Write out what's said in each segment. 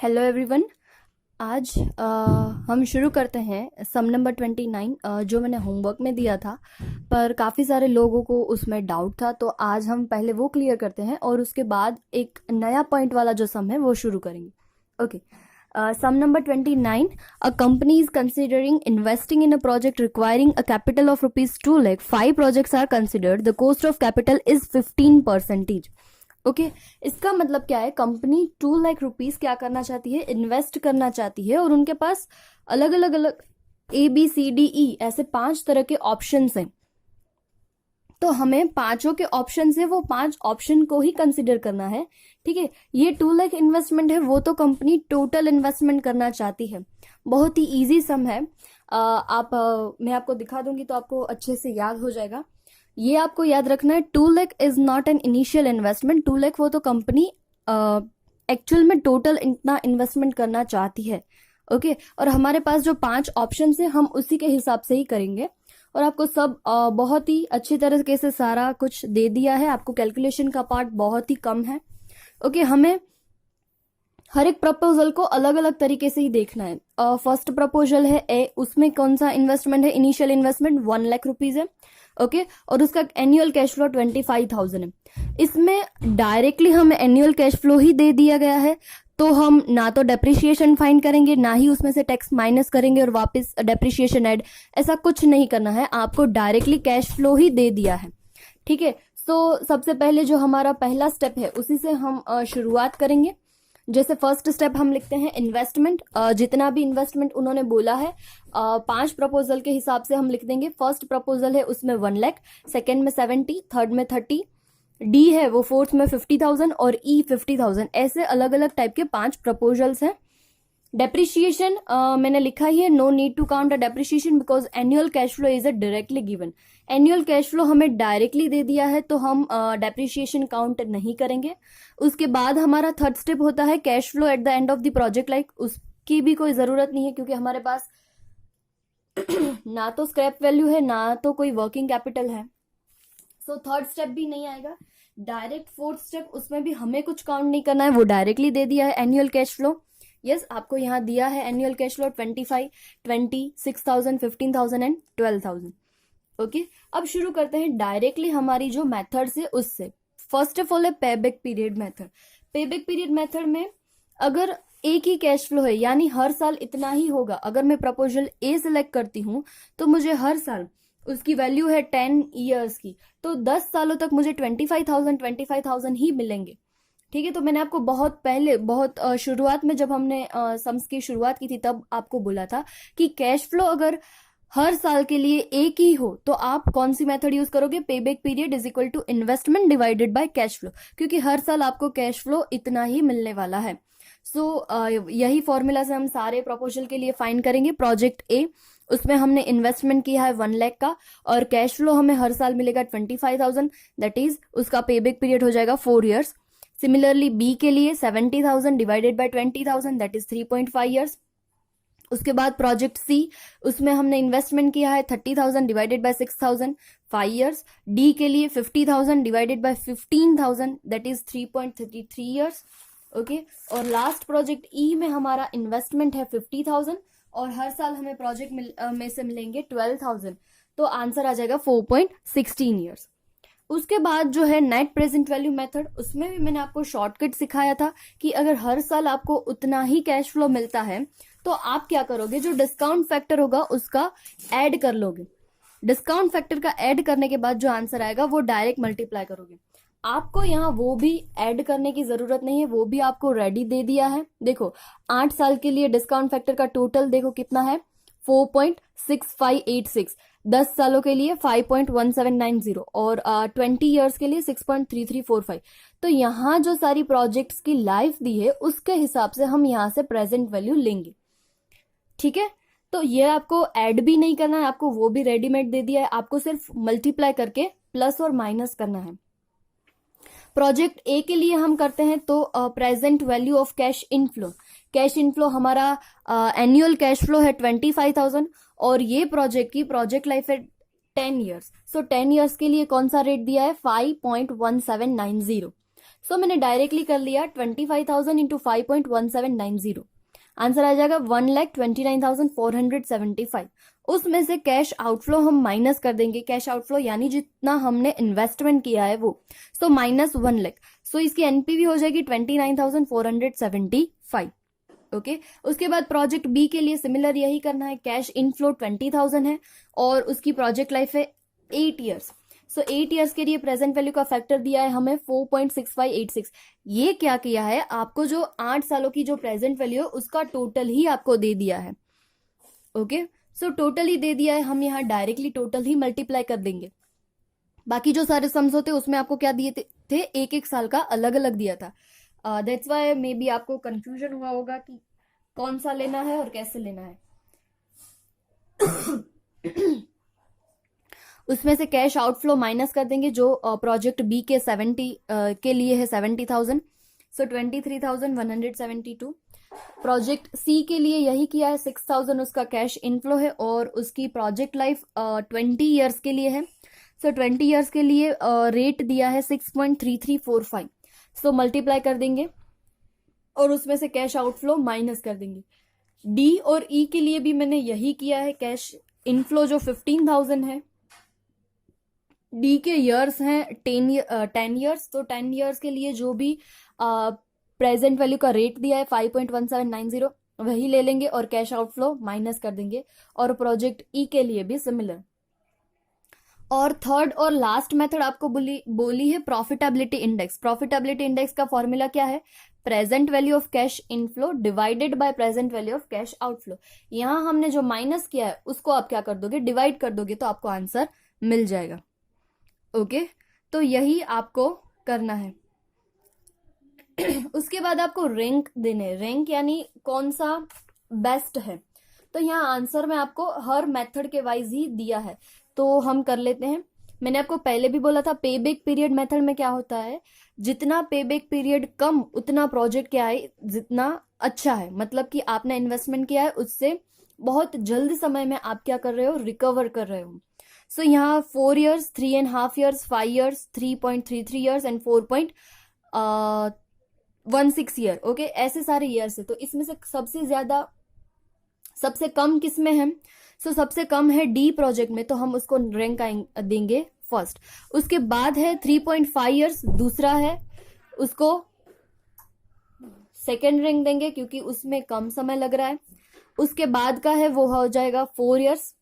Hello everyone. आज हम शुरू करते हैं सम नंबर 29 जो मैंने होमवर्क में दिया था, पर काफ़ी सारे लोगों को उसमें डाउट था, तो आज हम पहले वो क्लियर करते हैं और उसके बाद एक नया पॉइंट वाला जो सम है वो शुरू करेंगे। Okay, some number 29, a company is considering investing in a project requiring a capital of ₹2 lakh. 5 projects are considered. The cost of capital is 15%. Okay इसका मतलब क्या है, कंपनी 2 लाख रुपीज क्या करना चाहती है, इन्वेस्ट करना चाहती है, और उनके पास अलग अलग अलग ABCDE ऐसे 5 तरह के ऑप्शंस हैं। तो हमें पांचों के ऑप्शन है वो 5 ऑप्शन को ही कंसिडर करना है। ठीक है, ये 2 लाख इन्वेस्टमेंट है, वो तो कंपनी टोटल इन्वेस्टमेंट करना चाहती है। बहुत ही इजी सम है। मैं आपको दिखा दूंगी तो आपको अच्छे से याद हो जाएगा। ये आपको याद रखना है, 2 lakh is not an initial investment. 2 lakh वो तो कंपनी एक्चुअल में टोटल इतना इन्वेस्टमेंट करना चाहती है। ओके, और हमारे पास जो 5 ऑप्शन है हम उसी के हिसाब से ही करेंगे, और आपको सब बहुत ही अच्छी तरीके से सारा कुछ दे दिया है। आपको कैलकुलेशन का पार्ट बहुत ही कम है। ओके, हमें हर एक प्रपोजल को अलग अलग तरीके से ही देखना है। फर्स्ट प्रपोजल है ए, उसमें कौन सा इन्वेस्टमेंट है, इनिशियल इन्वेस्टमेंट 1 लाख रुपीज है। ओके, और उसका एनुअल कैश फ्लो 25,000 है। इसमें डायरेक्टली हमें एनुअल कैश फ्लो ही दे दिया गया है, तो हम ना तो डेप्रिसिएशन फाइंड करेंगे, ना ही उसमें से टैक्स माइनस करेंगे और वापस डेप्रिसिएशन ऐड, ऐसा कुछ नहीं करना है। आपको डायरेक्टली कैश फ्लो ही दे दिया है। ठीक है, सो सबसे पहले जो हमारा पहला स्टेप है उसी से हम शुरुआत करेंगे। जैसे फर्स्ट स्टेप हम लिखते हैं इन्वेस्टमेंट। जितना भी इन्वेस्टमेंट उन्होंने बोला है 5 प्रपोजल के हिसाब से हम लिख देंगे। फर्स्ट प्रपोजल है उसमें 1 लाख, सेकेंड में 70, थर्ड में 30, डी है वो फोर्थ में 50,000 और ई 50,000। ऐसे अलग अलग टाइप के 5 प्रपोजल्स हैं। डेप्रिसिएशन मैंने लिखा ही है, no need to count a depreciation because annual cash flow is a directly given. Annual cash flow हमें डायरेक्टली दे दिया है, तो हम डेप्रिसिएशन काउंट नहीं करेंगे। उसके बाद हमारा थर्ड स्टेप होता है cash flow at the end of the project life. उसकी भी कोई जरूरत नहीं है क्योंकि हमारे पास ना तो स्क्रैप वैल्यू है ना तो कोई वर्किंग कैपिटल है, सो थर्ड स्टेप भी नहीं आएगा। डायरेक्ट फोर्थ स्टेप, उसमें भी हमें कुछ काउंट नहीं करना है, वो डायरेक्टली दे दिया है एनुअल कैश फ्लो। यस, आपको यहाँ दिया है annual cash flow 25, 20, 6,000, 15,000 and 12,000। Okay, अब शुरू करते हैं डायरेक्टली हमारी जो मेथड्स है उससे। फर्स्ट ऑफ ऑल है payback period method. Payback period method में अगर एक ही कैश फ्लो है, यानी हर साल इतना ही होगा, अगर मैं प्रपोजल ए सिलेक्ट करती हूँ तो मुझे हर साल उसकी वैल्यू है 10 ईयर्स की, तो 10 सालों तक मुझे 25,000 ही मिलेंगे। ठीक है, तो मैंने आपको बहुत पहले शुरुआत में जब हमने सम्स की शुरुआत की थी तब आपको बोला था कि कैश फ्लो अगर हर साल के लिए एक ही हो तो आप कौन सी मेथड यूज करोगे, payback period is equal to investment divided by cash flow, क्योंकि हर साल आपको कैश फ्लो इतना ही मिलने वाला है। सो यही फॉर्मूला से हम सारे प्रपोजल के लिए फाइंड करेंगे। प्रोजेक्ट ए, उसमें हमने इन्वेस्टमेंट किया है 1 लाख का और कैश फ्लो हमें हर साल मिलेगा 25,000, दैट इज उसका पेबैक पीरियड हो जाएगा 4 ईयर्स। सिमिलरली बी के लिए 70,000 divided by 20,000 that is 3.5 years. उसके बाद प्रोजेक्ट सी, उसमें हमने इन्वेस्टमेंट किया है 30,000 डिवाइडेड बाय 6,000, 5 ईयर्स। डी के लिए 50,000 divided by 15,000 that is 3.33 years. Okay, और लास्ट प्रोजेक्ट ई में हमारा इन्वेस्टमेंट है 50,000 और हर साल हमें प्रोजेक्ट में से मिलेंगे 12,000, तो आंसर आ जाएगा 4.16 ईयर्स। उसके बाद जो है नेट प्रेजेंट वैल्यू मेथड, उसमें भी मैंने आपको शॉर्टकट सिखाया था कि अगर हर साल आपको उतना ही कैश फ्लो मिलता है तो आप क्या करोगे, जो डिस्काउंट फैक्टर होगा उसका ऐड कर लोगे। डिस्काउंट फैक्टर का ऐड करने के बाद जो आंसर आएगा वो डायरेक्ट मल्टीप्लाई करोगे। आपको यहाँ वो भी ऐड करने की जरूरत नहीं है, वो भी आपको रेडी दे दिया है। देखो 8 साल के लिए डिस्काउंट फैक्टर का टोटल देखो कितना है, 4.6586, 10 सालों के लिए 5.1790 और 20 ईयर्स के लिए 6.3345। तो यहाँ जो सारी प्रोजेक्ट्स की लाइफ दी है उसके हिसाब से हम यहाँ से प्रेजेंट वैल्यू लेंगे। ठीक है, तो ये आपको ऐड भी नहीं करना है, आपको वो भी रेडीमेड दे दिया है, आपको सिर्फ मल्टीप्लाई करके प्लस और माइनस करना है। प्रोजेक्ट ए के लिए हम करते हैं तो present value of cash inflow. Cash inflow हमारा एनुअल कैश फ्लो है 25,000 और ये प्रोजेक्ट की प्रोजेक्ट लाइफ है 10 ईयर्स। सो 10 ईयर्स के लिए कौन सा रेट दिया है, 5.1790। सो मैंने डायरेक्टली कर लिया 25,000 इंटू 5.1790, आंसर आ जाएगा 1,29,475। उसमें से कैश आउटफ्लो हम माइनस कर देंगे, कैश आउटफ्लो यानी जितना हमने इन्वेस्टमेंट किया है वो, सो माइनस 1 लाख। सो इसकी एनपीवी हो जाएगी 29,475। ओके उसके बाद प्रोजेक्ट बी के लिए सिमिलर यही करना है, कैश इनफ्लो 20,000 है और उसकी प्रोजेक्ट लाइफ है 8 ईयर्स। सो 8 ईयर्स के लिए प्रेजेंट वैल्यू का फैक्टर दिया है हमें 4.6586। ये क्या किया है, आपको जो 8 सालों की जो प्रेजेंट वैल्यू है उसका टोटल ही आपको दे दिया है। ओके सो टोटल ही दे दिया है, हम यहाँ डायरेक्टली टोटल ही मल्टीप्लाई कर देंगे। बाकी जो सारे सम्स होते उसमें आपको क्या दिए थे एक एक साल का अलग अलग दिया था। दैट्स वाई मे बी आपको कंफ्यूजन हुआ होगा कि कौन सा लेना है और कैसे लेना है। उसमें से कैश आउटफ्लो माइनस कर देंगे जो प्रोजेक्ट बी के 70 के लिए है 70,000, सो 23,172। प्रोजेक्ट सी के लिए यही किया है, 6,000 उसका कैश इनफ्लो है और उसकी प्रोजेक्ट लाइफ 20 ईयर्स के लिए है। सो 20 ईयर्स के लिए रेट दिया है 6.3345। सो मल्टीप्लाई कर देंगे और उसमें से कैश आउटफ्लो माइनस कर देंगे। डी और ई के लिए भी मैंने यही किया है, कैश इनफ्लो जो 15,000 है, डी के ईयर्स हैं 10 ईयर्स, तो 10 ईयर्स के लिए जो भी प्रेजेंट वैल्यू का रेट दिया है 5.1790 वही ले लेंगे और कैश आउटफ्लो माइनस कर देंगे। और प्रोजेक्ट ई के लिए भी सिमिलर। और थर्ड और लास्ट मेथड आपको बोली है प्रॉफिटेबिलिटी इंडेक्स। प्रॉफिटेबिलिटी इंडेक्स का फॉर्मूला क्या है, present value of cash inflow divided by present value of cash outflow. यहां हमने जो माइनस किया है उसको आप क्या कर दोगे, डिवाइड कर दोगे, तो आपको आंसर मिल जाएगा। ओके तो यही आपको करना है। उसके बाद आपको रैंक देने, रैंक यानी कौन सा बेस्ट है। तो यहाँ आंसर में आपको हर मेथड के वाइज ही दिया है, तो हम कर लेते हैं। मैंने आपको पहले भी बोला था पे बैक पीरियड मेथड में क्या होता है, जितना पे बैक पीरियड कम उतना प्रोजेक्ट क्या है जितना अच्छा है, मतलब कि आपने इन्वेस्टमेंट किया है उससे बहुत जल्द समय में आप क्या कर रहे हो, रिकवर कर रहे हो। सो यहाँ 4 years, 3.5 years, 5 years, 3.33 years and 4.16 year. Okay ऐसे सारे ईयर्स है, तो इसमें से सबसे कम किस में है, सो सबसे कम है डी प्रोजेक्ट में, तो हम उसको रैंक देंगे फर्स्ट। उसके बाद है 3.5 ईयर्स, दूसरा है उसको सेकेंड रैंक देंगे क्योंकि उसमें कम समय लग रहा है। उसके बाद का है वो हो जाएगा 4 ईयर्स,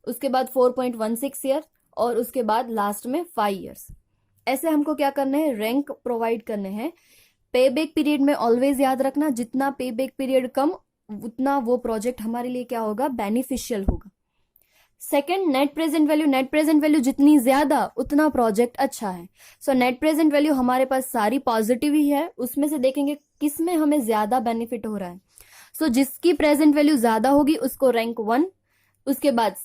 उसके बाद 4.16 ईयर और उसके बाद लास्ट में 5 ईयर्स। ऐसे हमको क्या करना है, रैंक प्रोवाइड करने हैं। पे बैक पीरियड में ऑलवेज याद रखना, जितना पे बैक पीरियड कम उतना वो प्रोजेक्ट हमारे लिए क्या होगा, बेनिफिशियल होगा। Second net present value, net present value जितनी ज्यादा उतना प्रोजेक्ट अच्छा है। सो नेट प्रेजेंट वैल्यू हमारे पास सारी पॉजिटिव ही है, उसमें से देखेंगे किस में हमें ज्यादा बेनिफिट हो रहा है। सो जिसकी प्रेजेंट वैल्यू ज्यादा होगी उसको रैंक 1, उसके बाद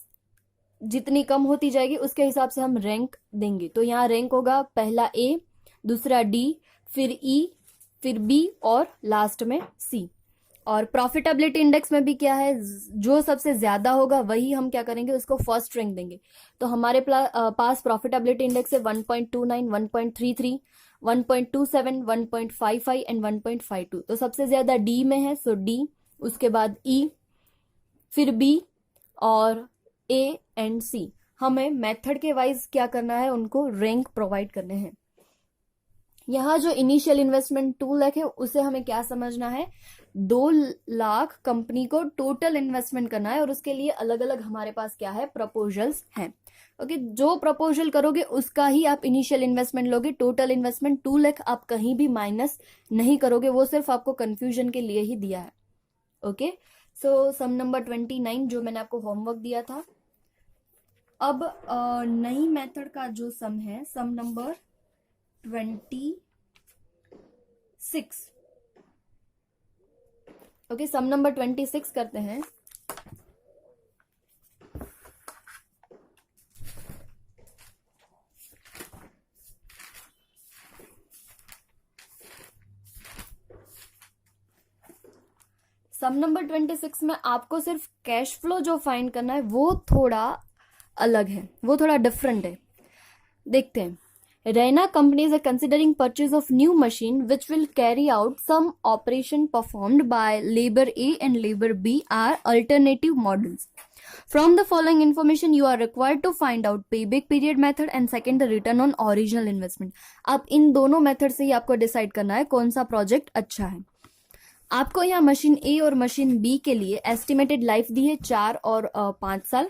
जितनी कम होती जाएगी उसके हिसाब से हम रैंक देंगे। तो यहाँ रैंक होगा पहला ए, दूसरा डी, फिर ई, फिर बी और लास्ट में सी। और प्रॉफिटेबिलिटी इंडेक्स में भी क्या है, जो सबसे ज्यादा होगा वही हम क्या करेंगे, उसको फर्स्ट रैंक देंगे। तो हमारे पास प्रॉफिटेबिलिटी इंडेक्स है 1.29, 1.33, 1.27, 1.55 एंड 1.52। तो सबसे ज्यादा डी में है, सो डी, उसके बाद ई, फिर बी और ए एंड सी। हमें मेथड के वाइज क्या करना है, उनको रैंक प्रोवाइड करने हैं। यहाँ जो इनिशियल इन्वेस्टमेंट 2 लाख है उसे हमें क्या समझना है, 2 लाख कंपनी को टोटल इन्वेस्टमेंट करना है और उसके लिए अलग अलग हमारे पास क्या है, प्रपोजल्स हैं। ओके जो प्रपोजल करोगे उसका ही आप इनिशियल इन्वेस्टमेंट लोगे। टोटल इन्वेस्टमेंट 2 लाख आप कहीं भी माइनस नहीं करोगे, वो सिर्फ आपको कंफ्यूजन के लिए ही दिया है। ओके सो सम नंबर 29 जो मैंने आपको होमवर्क दिया था। अब नई मेथड का जो सम है, सम नंबर 26। ओके सम नंबर 26 करते हैं। सम नंबर 26 में आपको सिर्फ कैश फ्लो जो फाइंड करना है वो थोड़ा अलग है, वो थोड़ा डिफरेंट है। देखते हैं। Reina companies are considering purchase of new machine which will carry out some operation performed by labor A and labor B are alternative models. From the following information you are required to find out payback period method and second the return on original investment. अब इन दोनों method से ही आपको decide करना है कौन सा project अच्छा है. आपको यहाँ मशीन ए और मशीन बी के लिए एस्टिमेटेड लाइफ दी है 4 और 5 साल.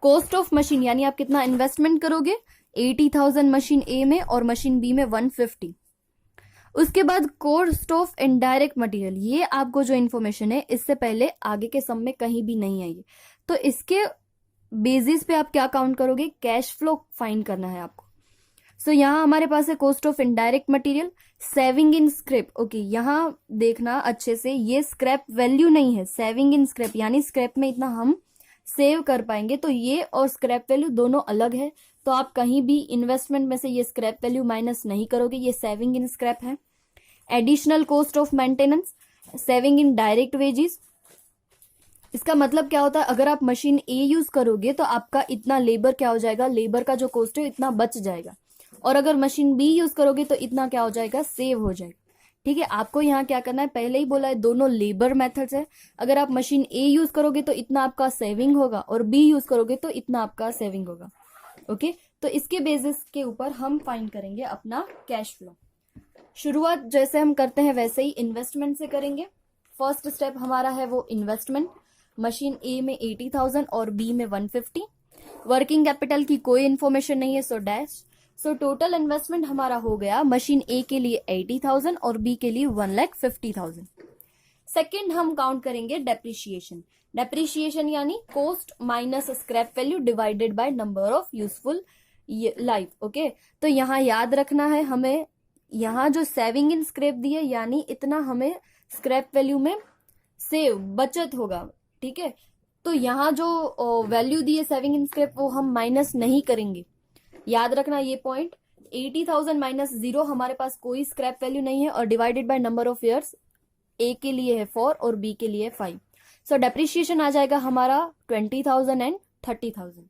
कॉस्ट ऑफ मशीन यानी आप कितना इन्वेस्टमेंट करोगे 80,000 मशीन ए में और मशीन बी में 150. उसके बाद कॉस्ट ऑफ इनडायरेक्ट मटेरियल, ये आपको जो इन्फॉर्मेशन है इससे पहले आगे के सम में कहीं भी नहीं आई है, तो इसके बेसिस पे आप क्या काउंट करोगे, कैश फ्लो फाइंड करना है आपको. सो यहाँ हमारे पास है cost of indirect material, saving in scrap. Okay, यहाँ देखना अच्छे से, ये स्क्रैप वैल्यू नहीं है, सेविंग इन स्क्रैप यानी स्क्रैप में इतना हम सेव कर पाएंगे, तो ये और स्क्रैप वैल्यू दोनों अलग है, तो आप कहीं भी इन्वेस्टमेंट में से ये स्क्रैप वैल्यू माइनस नहीं करोगे, ये सेविंग इन स्क्रैप है. Additional cost of maintenance, saving in direct wages. इसका मतलब क्या होता है, अगर आप मशीन ए यूज करोगे तो आपका इतना लेबर क्या हो जाएगा, लेबर का जो कॉस्ट है इतना बच जाएगा, और अगर मशीन बी यूज करोगे तो इतना क्या हो जाएगा, सेव हो जाएगा. ठीक है, आपको यहाँ क्या करना है, पहले ही बोला है दोनों लेबर मेथड्स है. अगर आप मशीन ए यूज करोगे तो इतना आपका सेविंग होगा और बी यूज करोगे तो इतना आपका सेविंग होगा. ओके, तो इसके बेसिस के ऊपर हम फाइंड करेंगे अपना कैश फ्लो. शुरुआत जैसे हम करते हैं वैसे ही इन्वेस्टमेंट से करेंगे. फर्स्ट स्टेप हमारा है वो इन्वेस्टमेंट. मशीन ए में 80,000 और बी में 150. वर्किंग कैपिटल की कोई इन्फॉर्मेशन नहीं है, so dash. So total investment हमारा हो गया मशीन ए के लिए 80,000 और बी के लिए 1,50,000. सेकेंड हम काउंट करेंगे डेप्रिशिएशन. डेप्रिशिएशन यानी cost minus scrap value divided by number of useful life. Okay, तो यहाँ याद रखना है हमें, यहाँ जो सेविंग इन स्क्रैप दी है यानी इतना हमें स्क्रैप वैल्यू में सेव बचत होगा. ठीक है, तो यहाँ जो वैल्यू दी है सेविंग इन स्क्रैप वो हम माइनस नहीं करेंगे, याद रखना ये पॉइंट. 80,000 माइनस 0, हमारे पास कोई स्क्रैप वैल्यू नहीं है, और divided by number of years, A के लिए है 4 और बी के लिए 5. सो डेप्रिशिएशन आ जाएगा हमारा 20,000 एंड 30,000.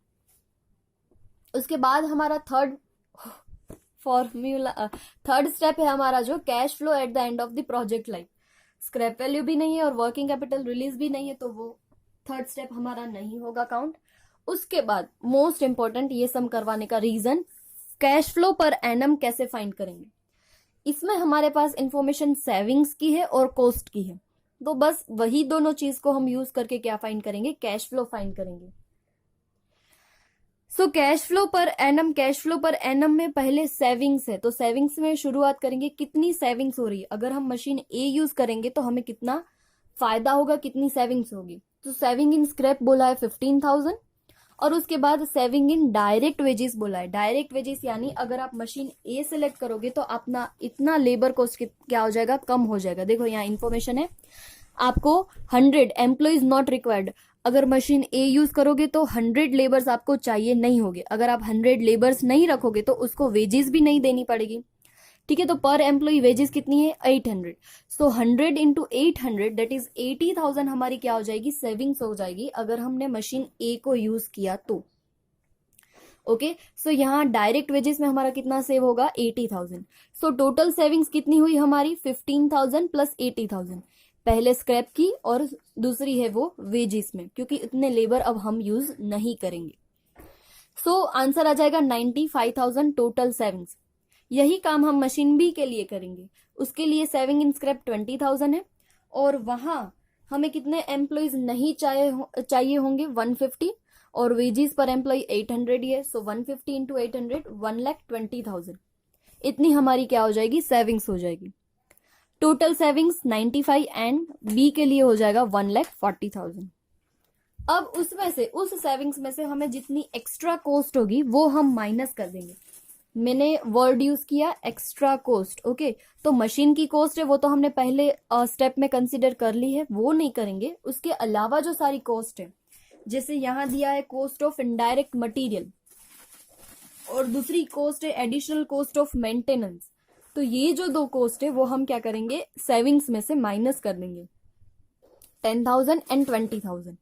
उसके बाद हमारा थर्ड स्टेप है हमारा जो cash flow at the end of the project life. Scrap value भी नहीं है और वर्किंग कैपिटल रिलीज भी नहीं है, तो वो थर्ड स्टेप हमारा नहीं होगा काउंट. उसके बाद मोस्ट इंपॉर्टेंट ये सम करवाने का reason, cash flow per annum कैसे फाइंड करेंगे. इसमें हमारे पास इंफॉर्मेशन सेविंग्स की है और कॉस्ट की है, तो बस वही दोनों चीज को हम यूज करके क्या फाइंड करेंगे, कैश फ्लो फाइंड करेंगे. So cash flow per annum, cash flow per annum में पहले सेविंग्स है, तो सेविंग्स में शुरुआत करेंगे, कितनी सेविंग्स हो रही है. अगर हम मशीन ए यूज करेंगे तो हमें कितना फायदा होगा, कितनी सेविंग्स होगी. तो सेविंग इन स्क्रैप बोला है 15,000, और उसके बाद सेविंग इन डायरेक्ट वेजेस बोला है. डायरेक्ट वेजेस यानी अगर आप मशीन ए सिलेक्ट करोगे तो अपना इतना लेबर कॉस्ट क्या हो जाएगा, कम हो जाएगा. देखो यहाँ इन्फॉर्मेशन है आपको, 100 एम्प्लॉइज नॉट रिक्वायर्ड. अगर मशीन ए यूज करोगे तो 100 लेबर्स आपको चाहिए नहीं होगे. अगर आप 100 लेबर्स नहीं रखोगे तो उसको वेजेस भी नहीं देनी पड़ेगी. ठीक है, तो पर एम्प्लॉय वेजेस कितनी है, 800. सो 100 इंटू 800 दैट इज 80,000 हमारी क्या हो जाएगी, सेविंग्स हो जाएगी अगर हमने मशीन ए को यूज किया तो. ओके, सो यहाँ डायरेक्ट वेजेस में हमारा कितना सेव होगा, 80,000. सो टोटल सेविंग्स कितनी हुई हमारी, 15,000 प्लस 80,000. पहले स्क्रैप की और दूसरी है वो वेजेस में, क्योंकि इतने लेबर अब हम यूज नहीं करेंगे. सो आंसर आ जाएगा 95,000 टोटल सेविंग्स. यही काम हम मशीन बी के लिए करेंगे. उसके लिए सेविंग इन स्क्रैप 20,000 है, और वहां हमें कितने एम्प्लॉयज नहीं चाहिए होंगे, 150, और वेजेस पर एम्प्लॉय 800 ही है. सो 150 इंटू 800 1,20,000. इतनी हमारी क्या हो जाएगी, सेविंग्स हो जाएगी. टोटल सेविंग्स 95 एंड बी के लिए हो जाएगा 1,40,000. अब उसमें से, उस सेविंग्स में से हमें जितनी एक्स्ट्रा कॉस्ट होगी वो हम माइनस कर देंगे. मैंने वर्ड यूज किया एक्स्ट्रा कॉस्ट. ओके, तो मशीन की कॉस्ट है वो तो हमने पहले स्टेप में कंसिडर कर ली है, वो नहीं करेंगे. उसके अलावा जो सारी कॉस्ट है, जैसे यहां दिया है कॉस्ट ऑफ इनडायरेक्ट मटेरियल, और दूसरी कॉस्ट है एडिशनल कॉस्ट ऑफ मेंटेनेंस, तो ये जो दो कॉस्ट है वो हम क्या करेंगे, सेविंग्स में से माइनस कर देंगे, 10,000 एंड 20,000.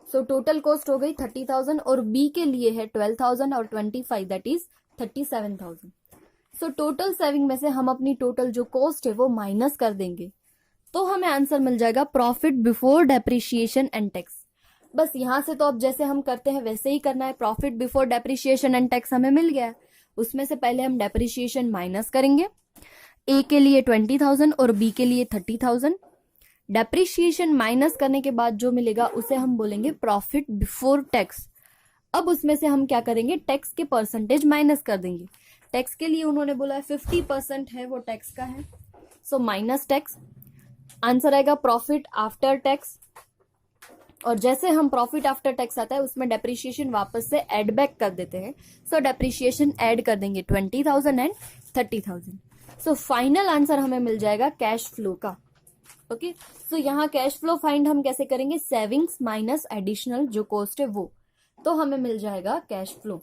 सो टोटल कॉस्ट हो गई 30,000, और बी के लिए है 12,000 और 25 that is 37,000. So total saving में से हम अपनी टोटल जो कॉस्ट है वो माइनस कर देंगे, तो हमें आंसर मिल जाएगा profit before depreciation and tax. बस यहां से तो अब जैसे हम करते हैं वैसे ही करना है। Profit before depreciation and tax हमें मिल गया है, उसमें से पहले हम डेप्रिसिएशन माइनस करेंगे। ए के लिए 20,000 और बी के लिए 30,000। डेप्रिसिएशन माइनस करने के बाद जो मिलेगा उसे हम बोलेंगे प्रॉफिट बिफोर टैक्स। अब उसमें से हम क्या करेंगे, टैक्स के परसेंटेज माइनस कर देंगे। टैक्स के लिए उन्होंने बोला है 50% है वो टैक्स का है, सो माइनस टैक्स। आंसर आएगा प्रॉफिट आफ्टर टैक्स। और जैसे हम प्रॉफिट आफ्टर टैक्स आता है उसमें डेप्रिसिएशन वापस से ऐड बैक कर देते हैं, सो डेप्रिसिएशन ऐड कर देंगे 20,000 एंड 30,000। सो फाइनल आंसर हमें मिल जाएगा कैश फ्लो का। ओके, सो यहाँ कैश फ्लो फाइंड हम कैसे करेंगे, सेविंग्स माइनस एडिशनल जो कॉस्ट है वो, तो हमें मिल जाएगा कैश फ्लो।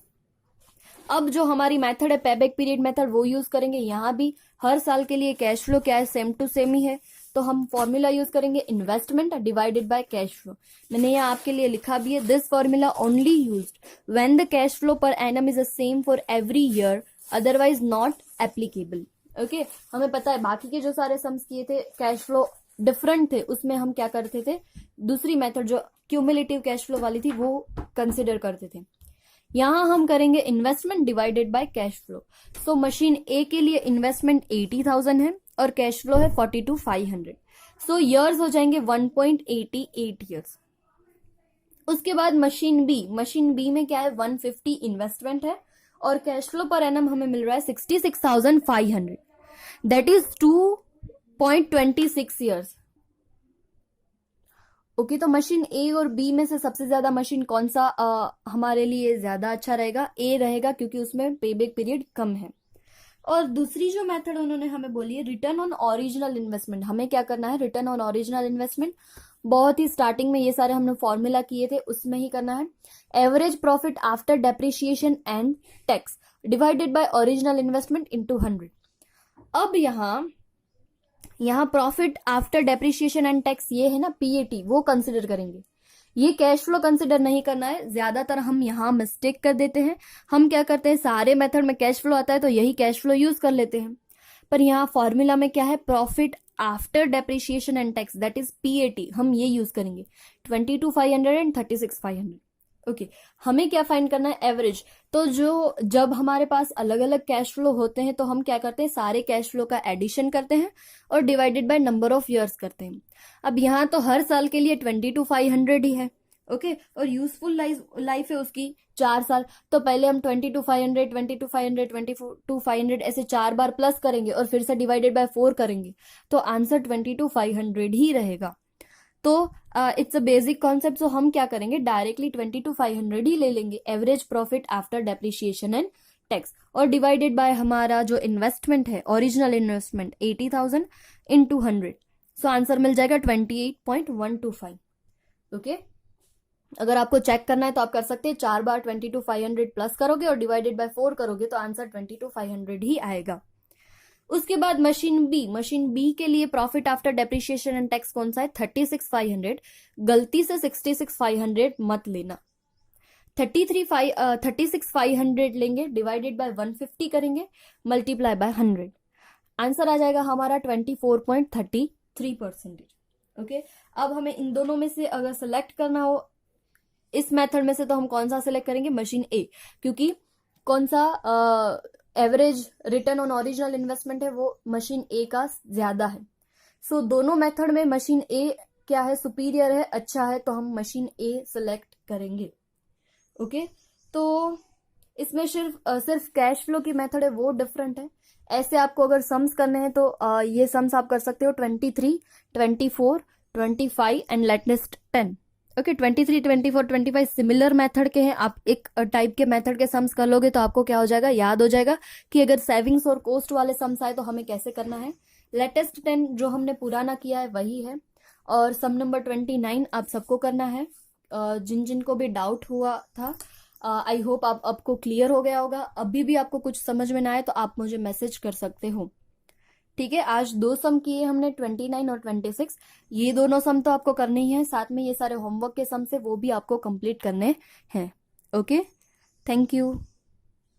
अब जो हमारी मेथड है पेबैक पीरियड मेथड वो यूज करेंगे। यहाँ भी हर साल के लिए कैश फ्लो क्या है, सेम टू सेम ही है, तो हम फॉर्मूला यूज करेंगे investment divided by cash flow. मैंने यहाँ आपके लिए लिखा भी है, this formula only used when the cash flow per annum is the same for every year, otherwise not applicable. Okay, हमें पता है बाकी के जो सारे सम्स किए थे कैश फ्लो डिफरेंट थे, उसमें हम क्या करते थे, दूसरी मेथड जो क्यूमुलेटिव कैश फ्लो वाली थी वो कंसिडर करते थे। यहां हम करेंगे investment divided by cash flow. So machine A के लिए इन्वेस्टमेंट 80,000 है और कैश फ्लो है 42,500। सो ईयर्स हो जाएंगे 1.88 ईयर्स। उसके बाद मशीन बी में क्या है, 150 इन्वेस्टमेंट है और कैश फ्लो पर एनम हमें मिल रहा है 66,500, दैट इज 2.26 ईयर्स। ओके, तो मशीन ए और बी में से सबसे ज्यादा मशीन कौन सा हमारे लिए ज्यादा अच्छा रहेगा, ए रहेगा, क्योंकि उसमें पेबैक पीरियड कम है। और दूसरी जो मेथड उन्होंने हमें बोली है रिटर्न ऑन ओरिजिनल इन्वेस्टमेंट। हमें क्या करना है, रिटर्न ऑन ओरिजिनल इन्वेस्टमेंट बहुत ही स्टार्टिंग में ये सारे हमने फॉर्मूला किए थे उसमें ही करना है। Average profit after depreciation and tax divided by original investment into 100। अब यहाँ profit after depreciation and tax ये है ना पीएटी, वो कंसिडर करेंगे। ये कैश फ्लो कंसिडर नहीं करना है, ज्यादातर हम यहाँ मिस्टेक कर देते हैं। हम क्या करते हैं, सारे मेथड में कैश फ्लो आता है तो यही कैश फ्लो यूज कर लेते हैं, पर यहाँ फॉर्मूला में क्या है, profit after depreciation and tax that is PAT, हम ये यूज करेंगे 22,500 एंड 36,500। ओके, हमें क्या फाइंड करना है, एवरेज। तो जब हमारे पास अलग अलग कैश फ्लो होते हैं तो हम क्या करते हैं, सारे कैश फ्लो का एडिशन करते हैं और divided by number of years करते हैं। अब यहाँ तो हर साल के लिए 22,500 ही है। ओके, और यूजफुल लाइफ है उसकी 4 साल, तो पहले हम 22,500 22,500 22,500 ऐसे 4 बार प्लस करेंगे और फिर से डिवाइडेड बाय 4 करेंगे, तो आंसर 22,500 ही रहेगा। तो it's a basic concept, so हम क्या करेंगे, डायरेक्टली 22,500 ही ले लेंगे average profit after depreciation and tax, और डिवाइडेड बाय हमारा जो इन्वेस्टमेंट है original investment 80,000 into 100, so answer मिल जाएगा 28.125। ओके, अगर आपको चेक करना है तो आप कर सकते हैं, 4 बार 22,500 प्लस करोगे और डिवाइडेड बाय 4 करोगे तो आंसर 22,500 ही आएगा। उसके बाद मशीन बी के लिए profit after depreciation and tax कौन सा है, 36,500। गलती से 66,500 मत लेना, 36,500 लेंगे, डिवाइडेड बाय 150 करेंगे, मल्टीप्लाई बाय 100, आंसर आ जाएगा हमारा 24.33%। ओके, अब हमें इन दोनों में से अगर सेलेक्ट करना हो इस मेथड में से, तो हम कौन सा सेलेक्ट करेंगे, मशीन ए, क्योंकि कौन सा average return on original investment है वो मशीन ए का ज्यादा है। सो दोनों मेथड में मशीन ए क्या है, सुपीरियर है, अच्छा है, तो हम मशीन ए सेलेक्ट करेंगे। ओके, तो इसमें सिर्फ कैश फ्लो की मेथड है वो डिफरेंट है। ऐसे आपको अगर सम्स करने हैं तो ये सम्स आप कर सकते हो 23, 24, 25 and latest 10। Okay, 23, 24, 25 similar method के हैं। आप एक टाइप के मेथड के सम्स कर लोगे तो आपको क्या हो जाएगा, याद हो जाएगा कि अगर सेविंग्स और कॉस्ट वाले सम्स आए तो हमें कैसे करना है। लेटेस्ट 10 जो हमने पुराना किया है वही है, और सम नंबर 29 आप सबको करना है। जिन जिन को भी डाउट हुआ था, आई होप आपको क्लियर हो गया होगा। अभी भी आपको कुछ समझ में ना आए तो आप मुझे मैसेज कर सकते हो। ठीक है, आज 2 सम किए हमने, 29 और 26। ये दोनों सम तो आपको करने ही है, साथ में ये सारे होमवर्क के सम से वो भी आपको कंप्लीट करने हैं। Okay, thank you.